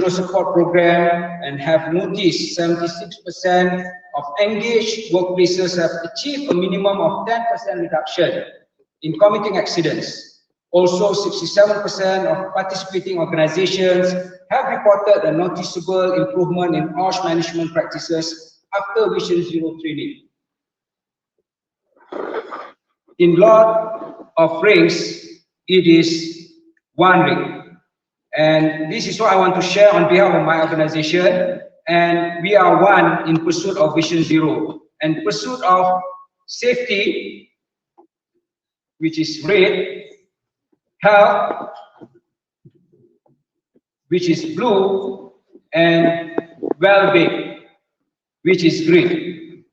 Zero support program and have noticed 76% of engaged workplaces have achieved a minimum of 10% reduction in commuting accidents. Also, 67% of participating organizations have reported a noticeable improvement in harsh management practices after Vision Zero training. In Lord of Rings, it is one ring. And this is what I want to share on behalf of my organization. And we are one in pursuit of Vision Zero. And pursuit of safety, which is red, health, which is blue, and well-being, which is green.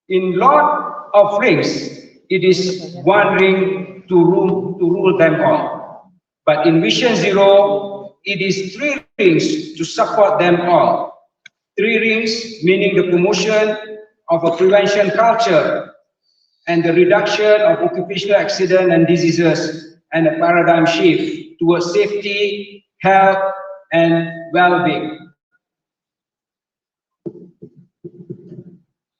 In Lord of Rings, it is one ring to rule them all. But in Vision Zero, it is three rings to support them all. Three rings meaning the promotion of a prevention culture and the reduction of occupational accident and diseases and a paradigm shift towards safety, health, and well-being.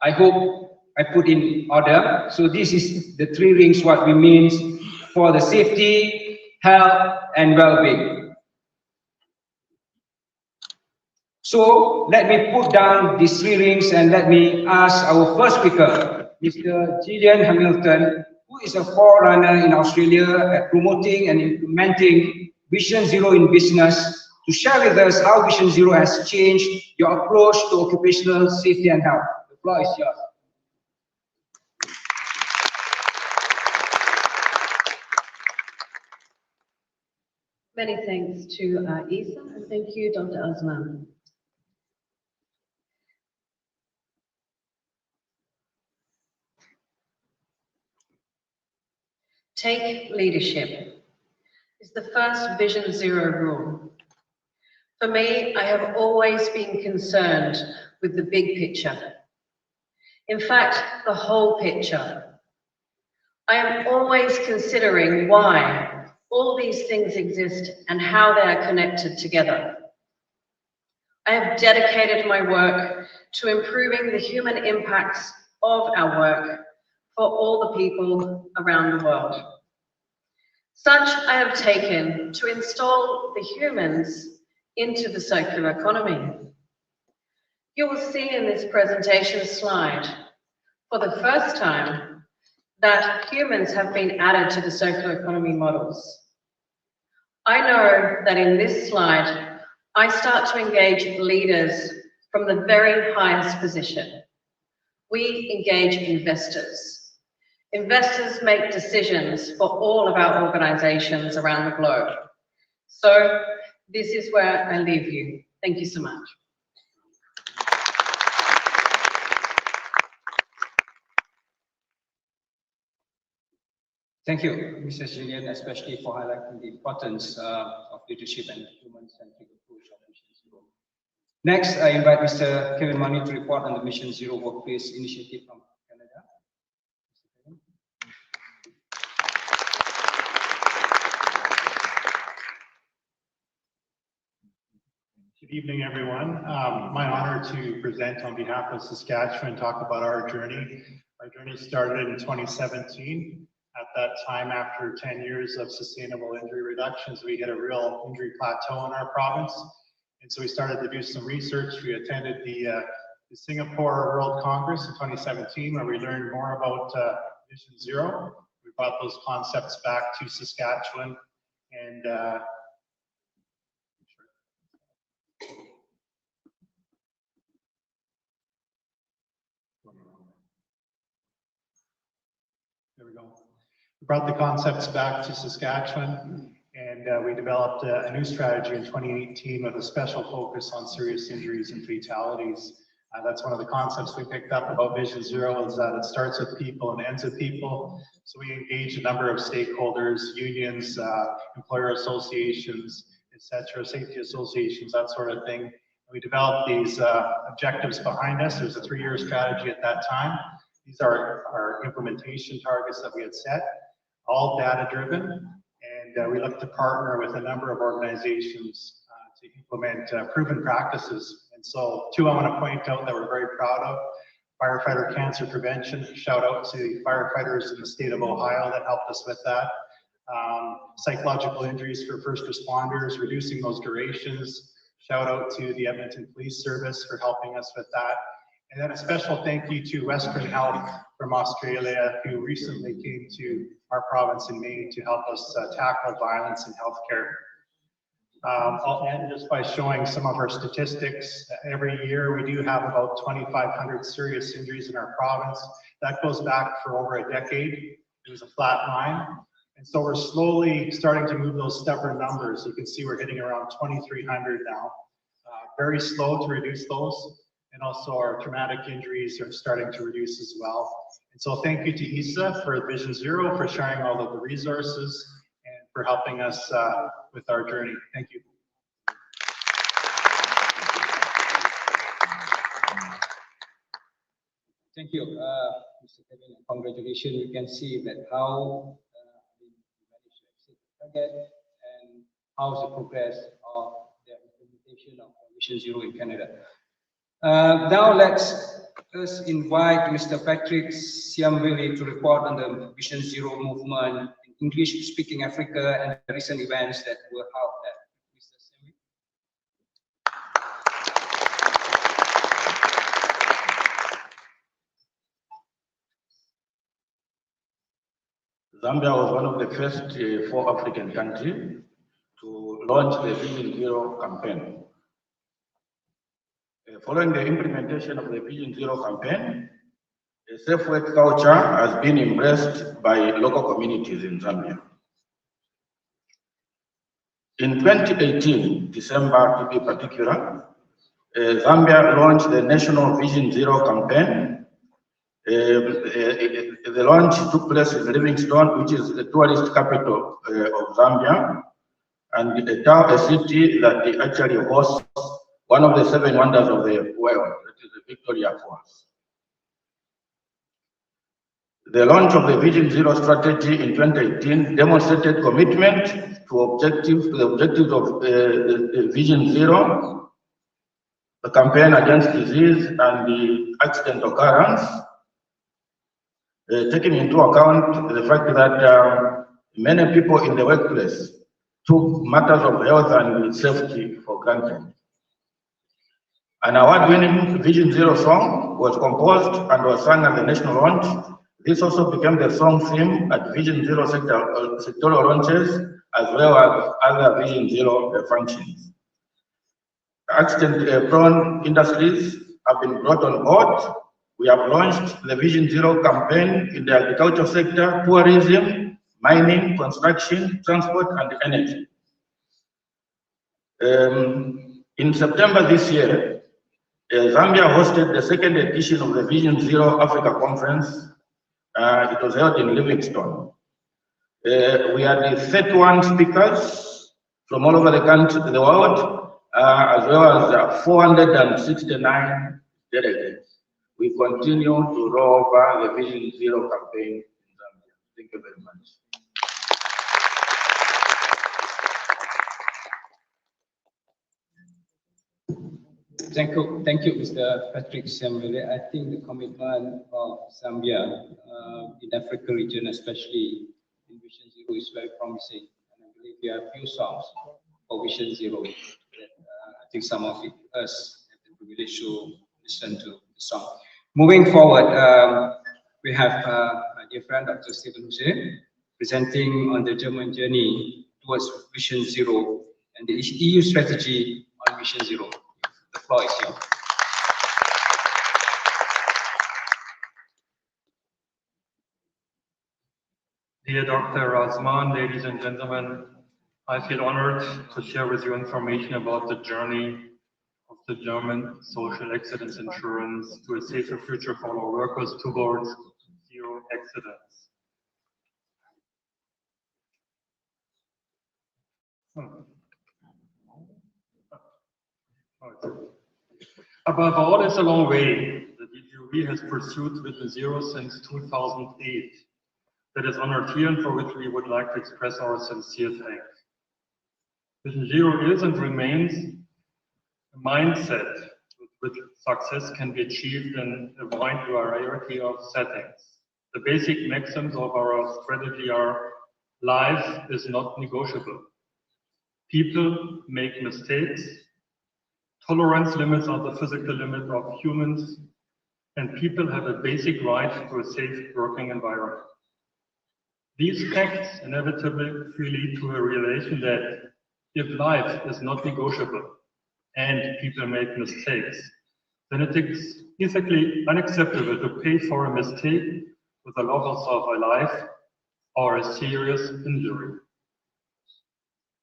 I hope I put in order. So this is the three rings, what we mean for the safety, health, and well-being. So let me put down these three rings and let me ask our first speaker, Mr. Gillian Hamilton, who is a forerunner in Australia at promoting and implementing Vision Zero in business, to share with us how Vision Zero has changed your approach to occupational safety and health. The floor is yours. Many thanks to ISSA, and thank you, Dr. Azman. Take leadership is the first Vision Zero rule. For me, I have always been concerned with the big picture. In fact, the whole picture. I am always considering why all these things exist and how they are connected together. I have dedicated my work to improving the human impacts of our work for all the people around the world. Such I have taken to install the humans into the circular economy. You will see in this presentation slide, for the first time, that humans have been added to the circular economy models. I know that in this slide, I start to engage leaders from the very highest position. We engage investors. Investors make decisions for all of our organizations around the globe. So this is where I leave you. Thank you so much. Thank you, Mrs. Gillian, especially for highlighting the importance of leadership and human-centric approach of Vision Zero. Next, I invite Mr. Kevin Mani to report on the Vision Zero Workplace Initiative from Canada. Good evening, everyone. My honor to present on behalf of Saskatchewan, talk about our journey. Our journey started in 2017. At that time, after 10 years of sustainable injury reductions, we hit a real injury plateau in our province. And so we started to do some research. We attended the Singapore World Congress in 2017, where we learned more about Vision Zero. We brought those concepts back to Saskatchewan, and there we go. We brought the concepts back to Saskatchewan, and we developed a new strategy in 2018 with a special focus on serious injuries and fatalities. That's one of the concepts we picked up about Vision Zero, is that it starts with people and ends with people. So we engaged a number of stakeholders, unions, employer associations, etc., safety associations, that sort of thing. And we developed these objectives behind us. There's a 3-year strategy at that time. These are our implementation targets that we had set, all data driven, and we look to partner with a number of organizations to implement proven practices. And so two I want to point out that we're very proud of: firefighter cancer prevention. Shout out to the firefighters in the state of Ohio that helped us with that. Psychological injuries for first responders, reducing those durations. Shout out to the Edmonton Police Service for helping us with that. And then a special thank you to Western Health from Australia, who recently came to our province in May to help us tackle violence in healthcare. I'll end just by showing some of our statistics. Every year we do have about 2,500 serious injuries in our province. That goes back for over a decade. It was a flat line. And so we're slowly starting to move those stubborn numbers. You can see we're hitting around 2,300 now. Very slow to reduce those. And also our traumatic injuries are starting to reduce as well. And so thank you to ISSA for Vision Zero, for sharing all of the resources and for helping us with our journey. Thank you. Thank you, Mr. Kevin. Congratulations. You can see that how we managed to exceed the target and how's the progress of the implementation of Vision Zero in Canada. Now let's invite Mr. Patrick Siamvili to report on the Vision Zero movement in English-speaking Africa and the recent events that were held there. Mr. Siamvili. Zambia was one of the first 4 African countries to launch the Vision Zero campaign. Following the implementation of the Vision Zero campaign, a safe work culture has been embraced by local communities in Zambia. In 2018, December to be particular, Zambia launched the National Vision Zero campaign. The launch took place in Livingstone, which is the tourist capital of Zambia, and a city that actually hosts one of the 7 wonders of the world, that is the Victoria Falls. The launch of the Vision Zero strategy in 2018 demonstrated commitment to the objectives of the Vision Zero, the campaign against disease and the accident occurrence, taking into account the fact that many people in the workplace took matters of health and safety for granted. An award-winning Vision Zero song was composed and was sung at the national launch. This also became the song theme at Vision Zero sectoral launches, as well as other Vision Zero functions. Accident-prone industries have been brought on board. We have launched the Vision Zero campaign in the agriculture sector, tourism, mining, construction, transport, and energy. In September this year, Zambia hosted the 2nd edition of the Vision Zero Africa Conference. It was held in Livingstone. We had 31 speakers from all over the country, the world, as well as 469 delegates. We continue to roll over the Vision Zero campaign in Zambia. Thank you very much. Thank you, Mr. Patrick Siamvili. I think the commitment of Zambia in Africa region, especially in Vision Zero, is very promising. And I believe there are a few songs for Vision Zero that I think some of us have the privilege to listen to the song. Moving forward, we have my dear friend, Dr. Stephen Hussein, presenting on the German journey towards Vision Zero and the EU strategy on Vision Zero. The floor is yours. Dear Dr. Razman, ladies and gentlemen, I feel honored to share with you information about the journey of the German social accidents insurance to a safer future for our workers towards zero accidents. Above all, it's a long way that DGOV has pursued Vision Zero since 2008. That is honored here and for which we would like to express our sincere thanks. Vision Zero is and remains a mindset with which success can be achieved in a wide variety of settings. The basic maxims of our strategy are: life is not negotiable. People make mistakes. Tolerance limits are the physical limit of humans, and people have a basic right to a safe working environment. These facts inevitably lead to a realization that if life is not negotiable and people make mistakes, then it is ethically unacceptable to pay for a mistake with the loss of a life or a serious injury.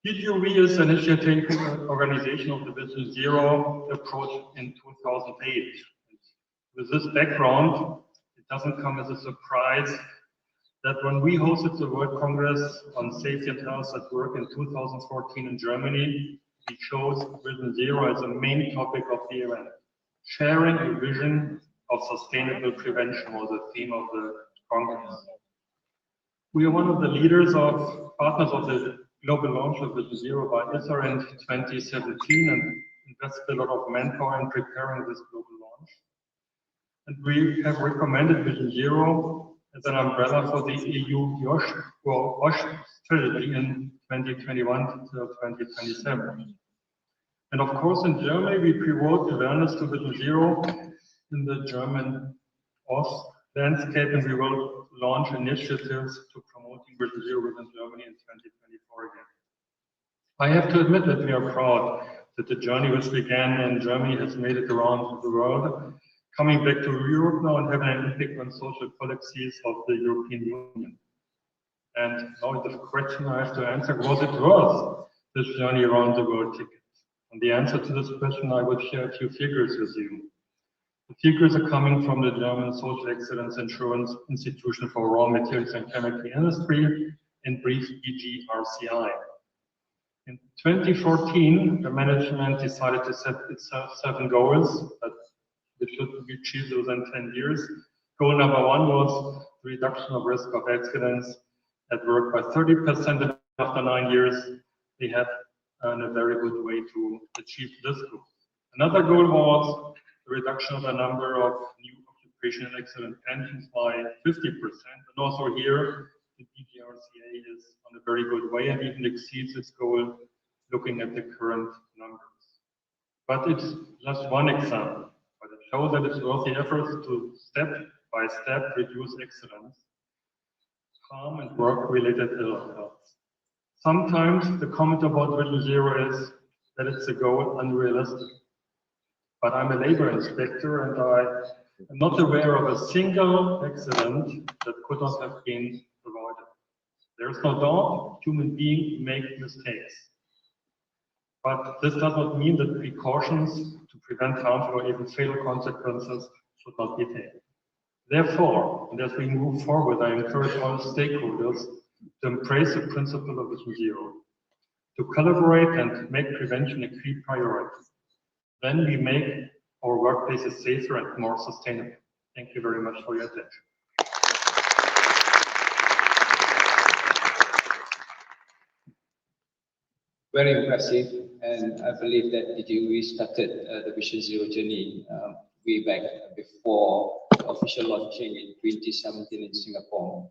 DGOV is an initiative organization of the Vision Zero approach in 2008. With this background, it doesn't come as a surprise that when we hosted the World Congress on Safety and Health at Work in 2014 in Germany, we chose Vision Zero as the main topic of the event. Sharing a vision of sustainable prevention was the theme of the Congress. We are one of the partners of the global launch of Vision Zero by ISSA in 2017 and invested a lot of manpower in preparing this global launch. And we have recommended Vision Zero as an umbrella for the EU WASH strategy in 2021 to 2027. And of course, in Germany, we promote awareness to Vision Zero in the German OST landscape, and we will launch initiatives to promoting Vision Zero within Germany in 2024 again. I have to admit that we are proud that the journey which began in Germany has made it around the world, coming back to Europe now and having an impact on social policies of the European Union. And now the question I have to answer, was it worth this journey around the world ticket? And the answer to this question, I would share a few figures with you. The figures are coming from the German Social Excellence Insurance Institution for Raw Materials and Chemical Industry, in brief EGRCI. In 2014, the management decided to set itself 7 goals that should be achieved within 10 years. Goal number 1 was the reduction of risk of accidents at work by 30%, and after 9 years, they have a very good way to achieve this goal. Another goal was the reduction of the number of new occupational accident pensions by 50%, and also here, the DGRCA is on a very good way and even exceeds its goal looking at the current numbers. But it's just one example, but it shows that it's worth the efforts to step by step reduce accidents, harm, and work-related ill health. Sometimes the comment about Vision Zero is that it's a goal unrealistic. But I'm a labor inspector and I am not aware of a single accident that could not have been avoided. There is no doubt human beings make mistakes. But this does not mean that precautions to prevent harmful or even fatal consequences should not be taken. Therefore, and as we move forward, I encourage all stakeholders to embrace the principle of Vision Zero, to collaborate and make prevention a key priority. Then we make our workplaces safer and more sustainable. Thank you very much for your attention. Very impressive, and I believe that we started the Vision Zero journey way back before the official launching in 2017 in Singapore.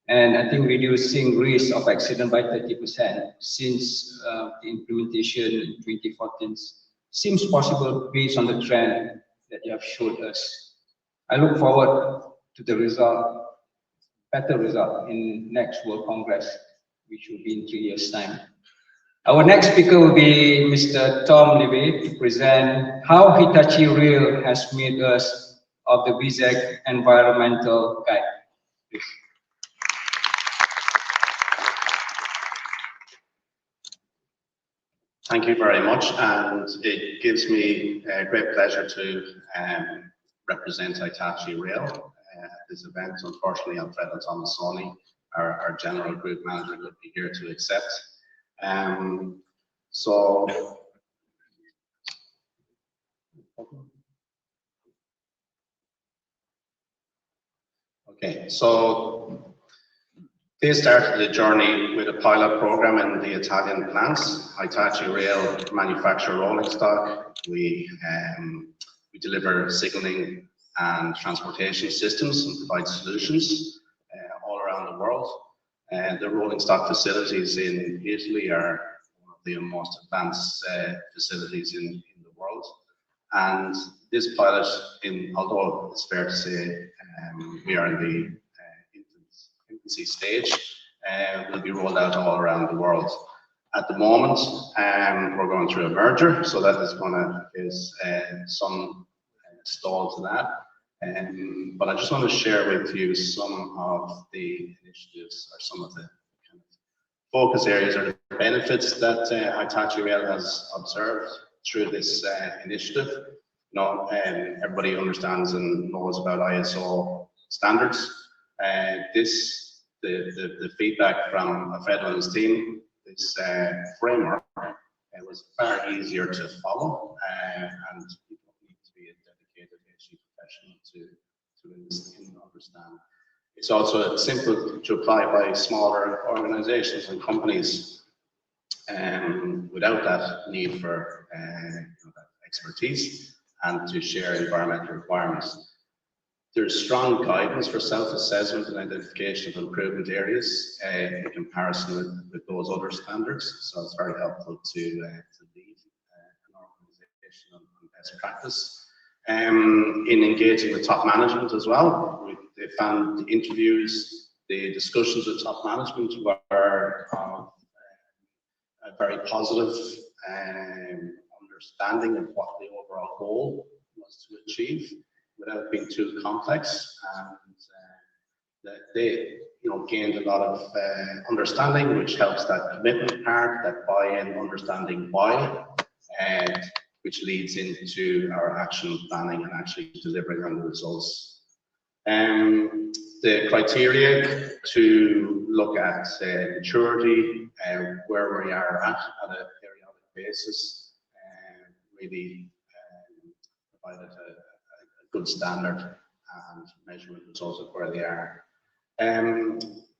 And I think reducing risk of accident by 30% since the implementation in 2014 seems possible based on the trend that you have showed us. I look forward to the result, better result in next World Congress, which will be in 3 years' time. Our next speaker will be Mr. Tom Levy to present how Hitachi Rail has made us of the VZAC environmental guide. Please. Thank you very much, and it gives me great pleasure to represent Hitachi Rail at this event. Unfortunately, Alfredo Tomasoni, our General Group Manager, would be here to accept. Okay, so They started the journey with a pilot program in the Italian plants. Hitachi Rail manufacture rolling stock. We deliver signaling and transportation systems and provide solutions all around the world. The rolling stock facilities in Italy are one of the most advanced facilities in the world. And this pilot, although it's fair to say we are in the infancy stage, will be rolled out all around the world. At the moment, we're going through a merger, so that is some stall to that. But I just want to share with you some of the initiatives or some of the kind of focus areas or the benefits that Hitachi Rail has observed through this initiative. You know, everybody understands and knows about ISO standards. The feedback from Alfredo and his team, this framework, it was far easier to follow, and you don't need to be a dedicated HE professional to understand. It's also simple to apply by smaller organizations and companies without that need for that expertise and to share environmental requirements. There's strong guidance for self-assessment and identification of improvement areas in comparison with those other standards. So it's very helpful to lead an organization on best practice. In engaging with top management as well, they found the interviews, the discussions with top management were a very positive understanding of what the overall goal was to achieve, without being too complex, and they gained a lot of understanding, which helps that commitment part, that buy-in, understanding why, and which leads into our action planning and actually delivering on the results. The criteria to look at maturity, where we are at a periodic basis, really provided a good standard and measurement results of where they are.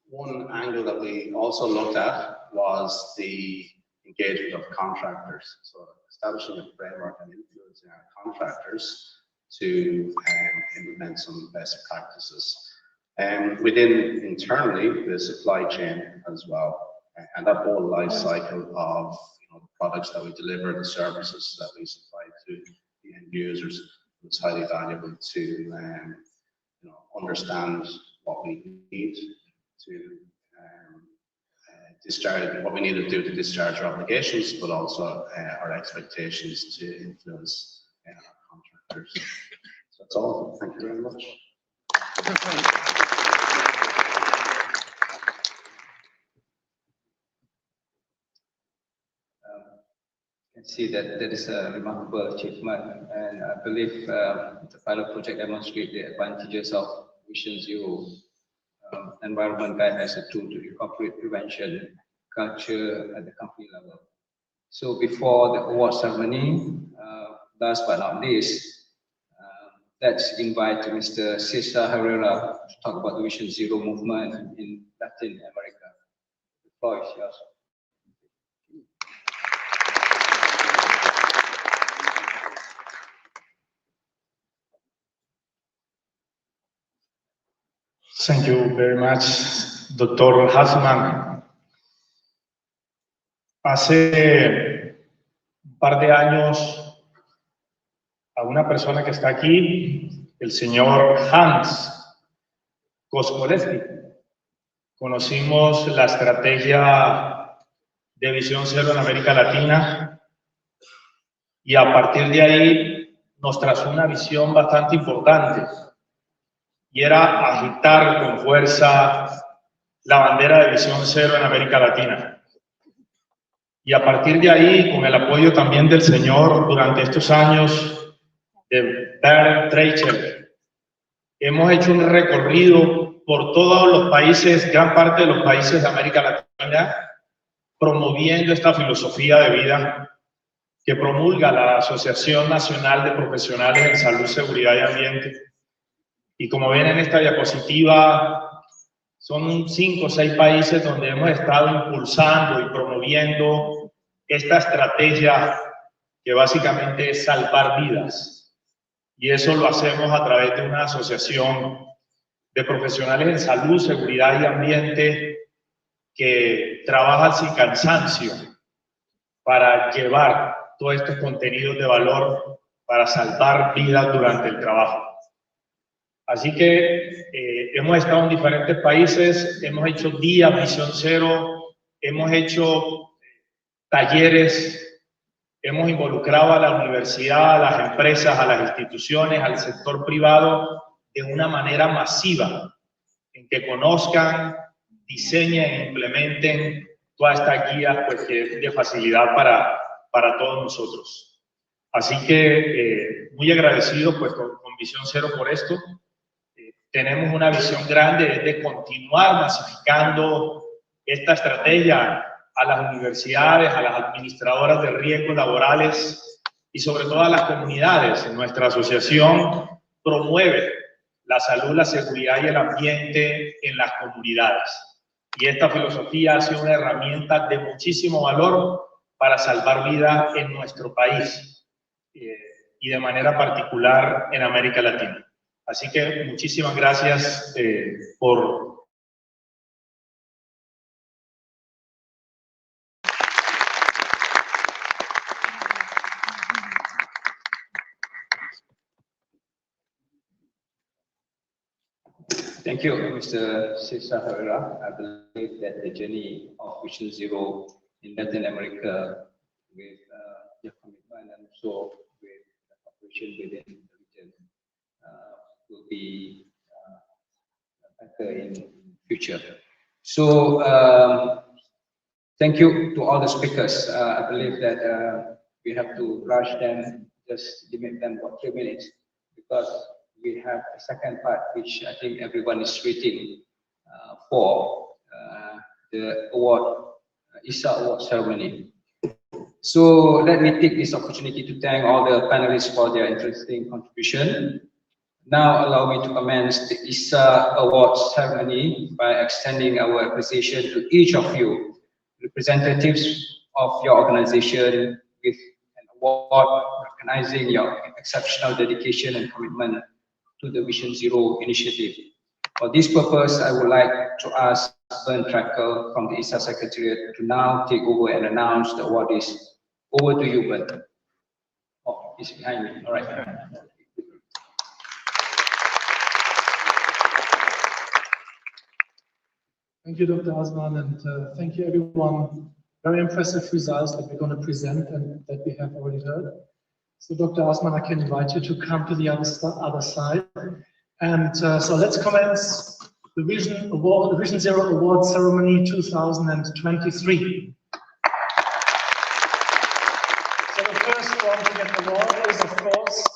One angle that we also looked at was the engagement of contractors. So establishing a framework and influencing our contractors to implement some best practices. Within internally, the supply chain as well, and that whole life cycle of the products that we deliver, the services that we supply to the end users. It's highly valuable to understand what we need to discharge, what we need to do to discharge our obligations, but also our expectations to influence our contractors. So that's all. Thank you very much. Can see that that is a remarkable achievement, and I believe the pilot project demonstrates the advantages of Vision Zero environment guide as a tool to incorporate prevention culture at the company level. So before the award ceremony, last but not least, let's invite Mr. Cesar Herrera to talk about the Vision Zero movement in Latin America. The floor is yours. Thank you very much, Dr. Hassman. Hace un par de años, a una persona que está aquí, el señor Hans Koskoleski, conocimos la estrategia de Visión Cero en América Latina y a partir de ahí nos trazó una visión bastante importante. Y era agitar con fuerza la bandera de Visión Cero en América Latina. Y a partir de ahí, con el apoyo también del señor durante estos años de Bernd Treichel, hemos hecho un recorrido por todos los países, gran parte de los países de América Latina, promoviendo esta filosofía de vida que promulga la Asociación Nacional de Profesionales en Salud, Seguridad y Ambiente. Y como ven en esta diapositiva, Son 5 o 6 países donde hemos estado impulsando y promoviendo esta estrategia que básicamente es salvar vidas. Y eso lo hacemos a través de una asociación de profesionales en salud, seguridad y ambiente que trabajan sin cansancio para llevar todos estos contenidos de valor para salvar vidas durante el trabajo. Así que hemos estado en diferentes países, hemos hecho días Visión Cero, hemos hecho talleres, hemos involucrado a la universidad, a las empresas, a las instituciones, al sector privado de una manera masiva, en que conozcan, diseñen e implementen toda esta guía pues, que es de facilidad para todos nosotros. Así que muy agradecido pues, con Visión Cero por esto. Tenemos una visión grande de continuar masificando esta estrategia a las universidades, a las administradoras de riesgos laborales y sobre todo a las comunidades. Nuestra asociación promueve la salud, la seguridad y el ambiente en las comunidades. Y esta filosofía ha sido una herramienta de muchísimo valor para salvar vidas en nuestro país y de manera particular en América Latina. Así que muchísimas gracias por... Thank you, Mr. Cesar Herrera. I believe that the journey of Vision Zero in Latin America with your commitment and also with the cooperation within the region will be better in future. So thank you to all the speakers. I believe that we have to rush them, just limit them for 3 minutes because we have a second part which I think everyone is waiting for the award, ISSA award ceremony. So let me take this opportunity to thank all the panelists for their interesting contribution. Now allow me to commence the ISSA award ceremony by extending our appreciation to each of you, representatives of your organization, with an award recognizing your exceptional dedication and commitment to the Vision Zero initiative. For this purpose, I would like to ask Bernd Trakl from the ISSA Secretariat to now take over and announce the awardees. Over to you, Bernd. Oh, he's behind me. All right. Thank you, Dr. Osman, and thank you, everyone. Very impressive results that we're going to present and that we have already heard. So, Dr. Osman, I can invite you to come to the other side. And so let's commence the Vision Zero Award Ceremony 2023. So the first one to get the award is, of course,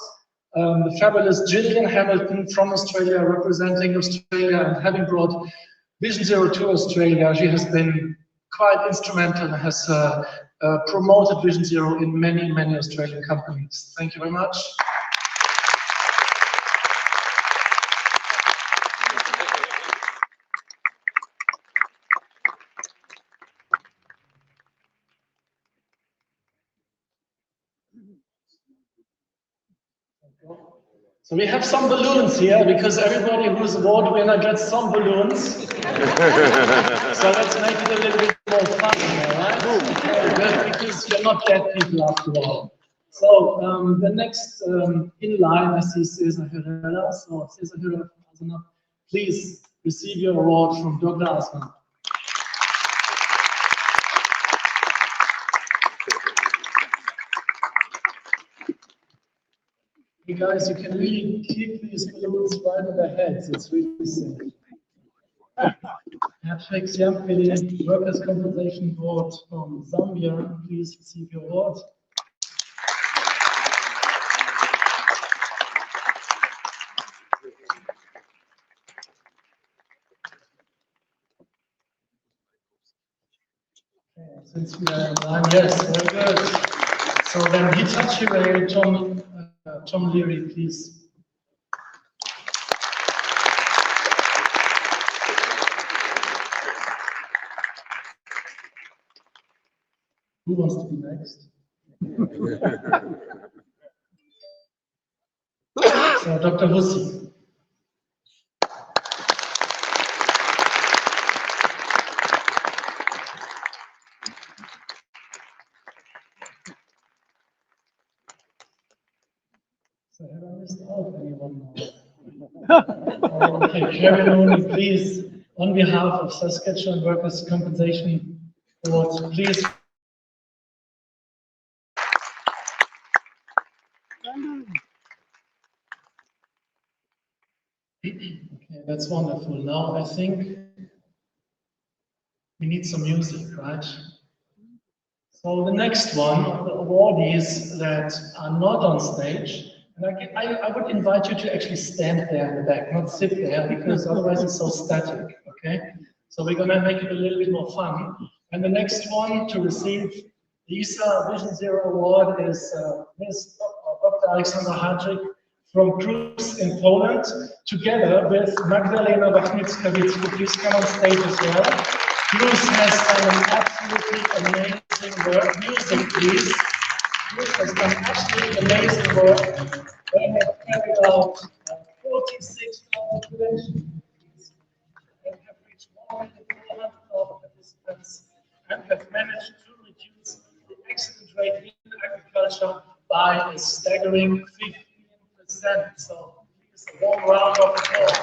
the fabulous Gillian Hamilton from Australia, representing Australia and having brought Vision Zero to Australia. She has been quite instrumental and has promoted Vision Zero in many, many Australian companies. Thank you very much. So we have some balloons here because everybody who's award winner gets some balloons. So let's make it a little bit more fun, all right? Because you're not dead people after all. So the next in line, I see Cesar Herrera. So Cesar Herrera, please receive your award from Dr. Osman. You guys, you can really keep these balloons right on their heads. It's really safe. Patrick Siampili, Workers' Compensation Board from Zambia, please receive your award. Okay, since we are in line, yes, very good. So then Hitachi Tom Leary, please. Who wants to be next? So, Dr. Hussi. So have I missed out anyone now? Okay, Carrie Mooney, please, on behalf of Saskatchewan Workers' Compensation Board, please. Okay, that's wonderful. Now I think we need some music, right? So the next one of the awardees that are not on stage, and I would invite you to actually stand there in the back, not sit there, because otherwise it's so static, okay? So we're gonna make it a little bit more fun. And the next one to receive the ISSA Vision Zero Award is Ms. Dr. Alexandra Hadzik from Cruz in Poland, together with Magdalena Wachnicka-Witzko. Please come on stage as well. Cruz has done an absolutely amazing work. Music, please. Cruz has done absolutely amazing work. They have carried out 46,000 preventions and have reached more than 400,000 participants and have managed to reduce the accident rate in agriculture by a staggering 15%. So, please, a warm round of applause.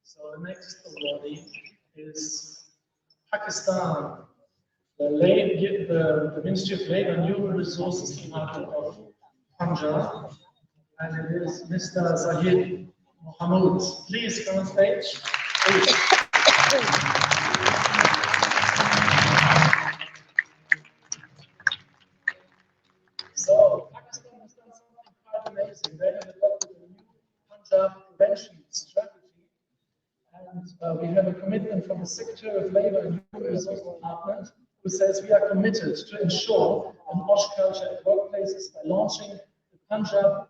So the next awardee is Pakistan. The Ministry of Labour and Human Resources Department of Punjab, and it is Mr. Zahid Mohammed. Please come on stage. Please. So Pakistan has done something quite amazing. They have adopted a new Punjab prevention strategy, and we have a commitment from the Secretary of Labour and Human Resources Department, who says we are committed to ensure an OSH culture at workplaces by launching the Punjab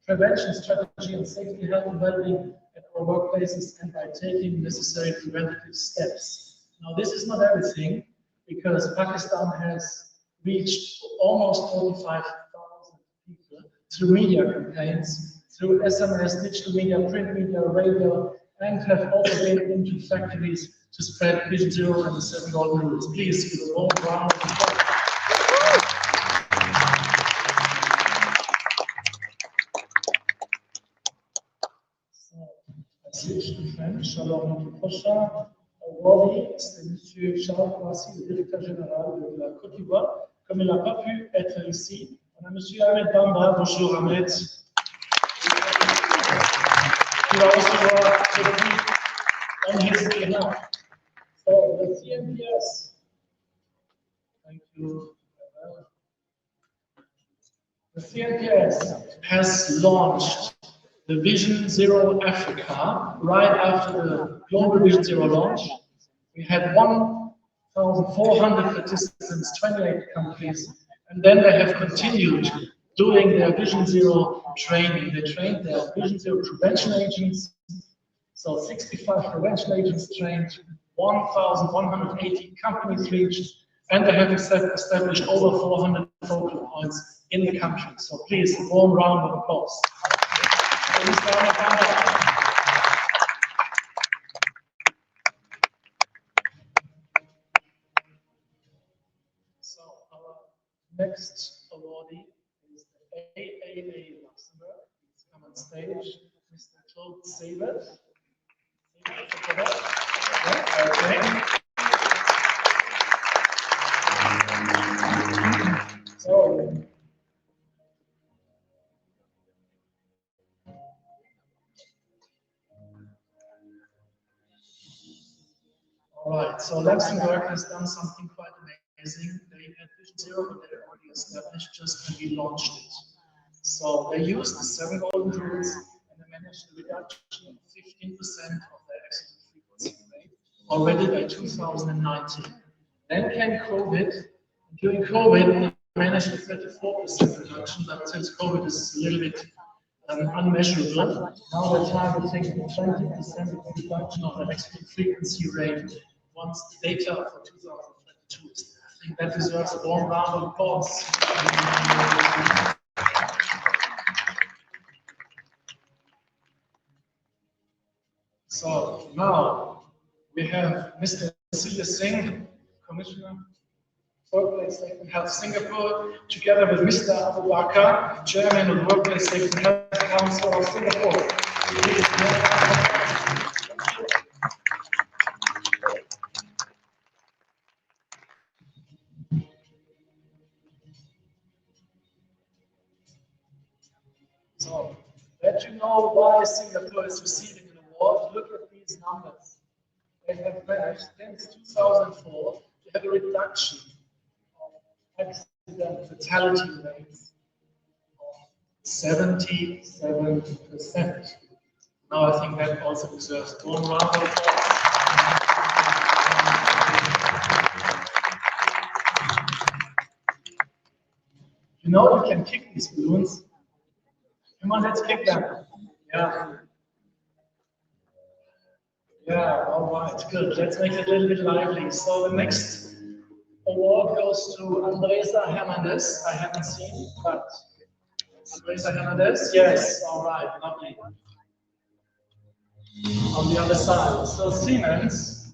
prevention strategy on safety, health and well-being at our workplaces and by taking necessary preventative steps. Now, this is not everything, because Pakistan has reached almost 45,000 people through media campaigns, through SMS, digital media, print media, radio, and have also been into factories to spread Vision Zero and the 7 Golden Rules. Please give a warm round of applause. So, I switch to French. Alors, notre prochain awardee, c'est Monsieur Charles Kouassi, le directeur général de la Côte d'Ivoire. Comme il n'a pas pu être ici, on a Monsieur Ahmed Bamba. Bonjour Ahmed. Qui va recevoir le prix on his behalf. So the CNPS, thank you. The CNPS has launched the Vision Zero Africa right after the Global Vision Zero launch. We had 1,400 participants, 28 countries, and then they have continued doing their Vision Zero training. They trained their Vision Zero prevention agents. So 65 prevention agents trained, 1,180 companies reached, and they have established over 400 focal points in the country. So please, a warm round of applause. So our next awardee is the AAA Luxembourg. Please come on stage, Mr. Claude Sabert. Okay. So, all right, so Luxembourg has done something quite amazing. They had Vision Zero, but they already established just when we launched it. So they used the 7 Golden Rules and they managed a reduction of 15% of their accident frequency rate already by 2019. Then came COVID. During COVID, we managed a 34% reduction, but since COVID is a little bit unmeasurable. Now we're targeting 20% reduction of electrical frequency rate once the data for 2022 is there. I think that deserves a warm round of applause. So now we have Mr. Siya Singh, Commissioner for Workplace Safety and Health Singapore, together with Mr. Abu Bakar, Chairman of the Workplace Safety and Health Council of Singapore. So, let you know why Singapore is receiving an award. Look at these numbers. They have managed since 2004 to have a reduction of accident fatality rates of 77%. Now I think that also deserves a warm round of applause. You know you can kick these balloons. Come on, let's kick them. Yeah. Yeah, all right, good. Let's make it a little bit lively. So the next award goes to Andresa Hernandez. I haven't seen, but Andresa Hernandez? Yes, all right, lovely. On the other side. So Siemens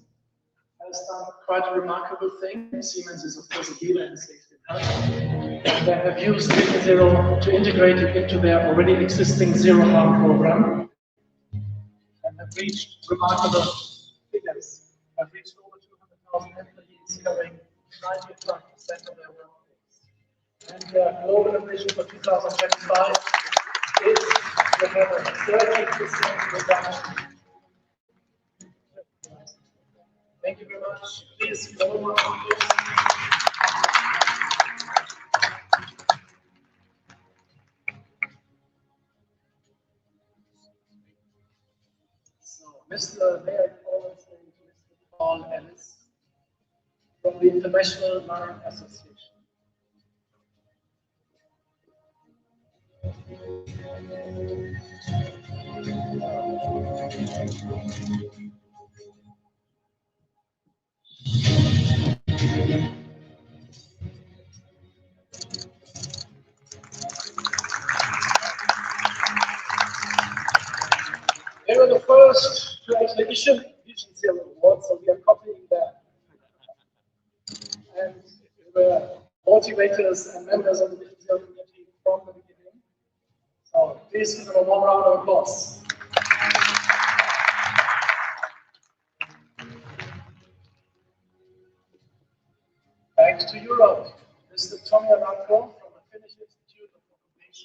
has done quite a remarkable thing. Siemens is, of course, a dealer in safety and health. They have used Vision Zero to integrate it into their already existing Zero Harm program and have reached remarkable figures. Have reached over 200,000 employees, covering 95% of their workforce. And their global ambition for 2025 is to have a 30% reduction. Thank you very much. Please go on. So, Mr. May I call Mr. Paul Ellis from the International Mine Association. They were the first to actually issue Vision Zero Award, so we are copying that. And we were motivators and members of the Vision Zero community from the beginning. So please give them a warm round of applause. Thanks to Europe, Mr. Tommy Aranco